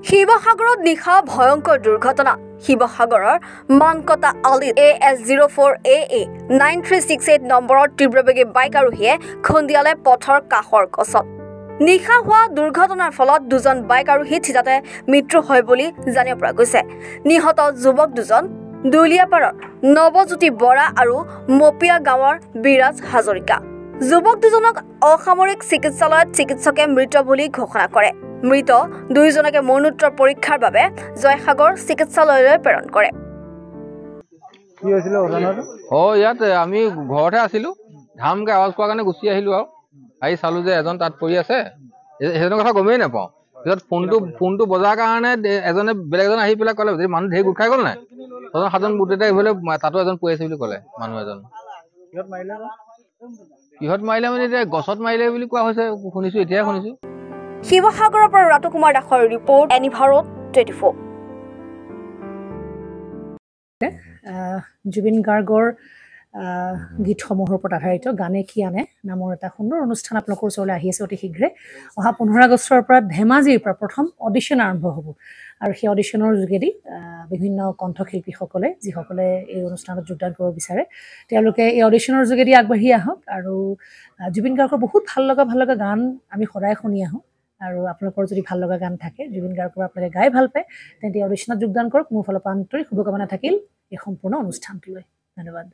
শিৱসাগৰত নিশা ভয়ংকৰ দুৰ্ঘটনা। শিৱসাগৰৰ মানকটা আলিত AS04AA 9368 নম্বৰৰ তীব্ৰবেগী বাইক আৰোহীয়ে খুন্দিয়ালে পথৰ কাষৰ গছত। নিশা হোৱা দুৰ্ঘটনাৰ ফলত দুজন বাইক আৰোহী থিতাতে মৃত্যু হয় বুলি জানিব পৰা গৈছে। নিহত যুৱক দুজন দুলিয়াপাৰৰ নৱজ্যোতি বৰা আৰু মপিয়া গাঁৱৰ বিৰাজ হাজৰিকা। যুৱক দুজনক অসামৰিক চিকিৎসালয়ত চিকিৎসকে মৃত বুলি ঘোষণা কৰে। মৃত দুইজনকে মৰণোত্তৰ পৰীক্ষাৰ বাবে জয়সাগৰ চিকিৎসালয়লৈ প্ৰেৰণ কৰে। ইয়াত আমি ঘৰতে আছিলো, ধামকে আৱাজ পোৱাৰ কাৰণে গুচি আহিলো আৰু আহি চালো যে এজন তাত পৰি আছে। সেইজনৰ কথা গমেই নাপাওঁ। পিছত ফোনটো বজাৰ কাৰণে এজনে বেলেগ এজন আহি পেলাই ক'লে যে মানুহ ঢেৰ গোট খাই গ'ল নাই, ছজন সাতজন গোট এটা এইফালে তাতো এজন পৰি আছে বুলি ক'লে। মানুহ এজন কিহত মাৰিলে মানে এতিয়া গছত মাৰিলে বুলি কোৱা হৈছে, শুনিছো, এতিয়াহে শুনিছো। শিৱসাগৰৰ পৰা ৰাতু কুমাৰ দাসৰ ৰিপৰ্ট, এনিভাৰত 24। জুবিন গাৰ্গৰ গীতসমূহৰ ওপৰত আধাৰিত গানে কি আনে নামৰ এটা সুন্দৰ অনুষ্ঠান আপোনালোকৰ ওচৰলৈ আহি আছে অতি শীঘ্ৰে। অহা 15 আগষ্টৰ পৰা ধেমাজিৰ পৰা প্ৰথম অডিশ্যন আৰম্ভ হ'ব আৰু সেই অডিশ্যনৰ যোগেদি বিভিন্ন কণ্ঠশিল্পীসকলে যিসকলে এই অনুষ্ঠানত যোগদান কৰিব বিচাৰে তেওঁলোকে এই অডিশ্যনৰ যোগেদি আগবাঢ়ি আহক আৰু জুবিন গাৰ্গৰ বহুত ভাল লগা গান আমি সদায় শুনি আহোঁ। আৰু আপোনালোকৰ যদি ভাল লগা গান থাকে, জুবিন গাৰ্গৰ আপোনালোকে গাই ভাল পায়, তেন্তে অডিশ্যনত যোগদান কৰক। মোৰ ফালৰ পৰা আন্তৰিক শুভকামনা থাকিল এই সম্পূৰ্ণ অনুষ্ঠানটোলৈ। ধন্যবাদ।